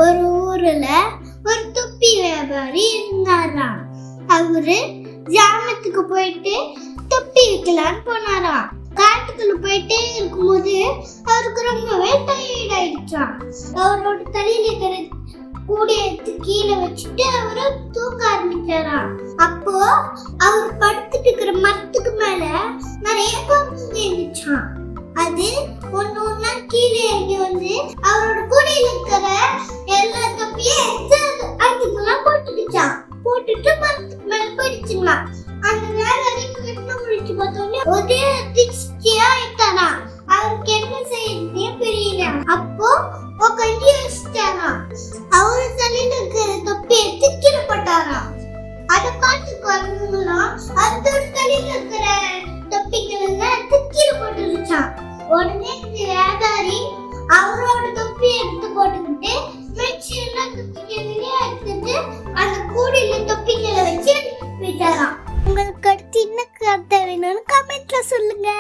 ஒரு ஊர்ல ஒரு தொப்பி வியாபாரி இருந்தாராம். அவரு கிராமத்துக்கு போயிட்டு தொப்பி விற்கலான்னு போனாராம். காட்டுக்குள்ள போயிட்டே இருக்கும்போது அவருக்கு ரொம்பவே டயர்ட் ஆயிடுச்சாம். அவரோட தலையில இருக்கிற கூடைய எடுத்து கீழே வச்சுட்டு அவரு தூக்க ஆரம்பிச்சாராம். அப்போ அவர் படுத்துட்டு இருக்கிற மரத்துக்கு மேல நிறைய பாம்புங்க இருந்துச்சாம். அது ஒன்னு ஒன்னா கீழே இறங்கி வந்து அவரோட கூடையில இருக்கிற எல்லா தொப்பியும் எடுத்து அதுக்கெல்லாம் போட்டுக்கிச்சான். போட்டுட்டு மரத்துக்கு மேல போயிடுச்சுங்களா. அந்த நேரம் கண்ணு முடிச்சு பார்த்தோன்னே ஒரே திக்ஸ்டியா ஆயிட்டானா. அவருக்கு என்ன செய்யறதுனே தெரியல. அப்போ உட்காந்து யோசிச்சாராம். அவரு தலையில இருக்கிற தொப்பி எடுத்து கீழே போட்டாராம். அதை பார்த்து வரணுங்களாம் அதோட தலையில இருக்கிற தொப்பிகள் எல்லாம் எடுத்து கீழே போட்டுருச்சான். உடனே இந்த வியாபாரி அவரோட தொப்பி எடுத்து போட்டுக்கிட்டு மிச்சம் எல்லா தொப்பிகளையும் எடுத்துட்டு அந்த கூடையில தொப்பிகளை வச்சு விட்டாராம். உங்களுக்கு அடுத்து என்ன கதை வேணும்னு கமெண்ட்ல சொல்லுங்க.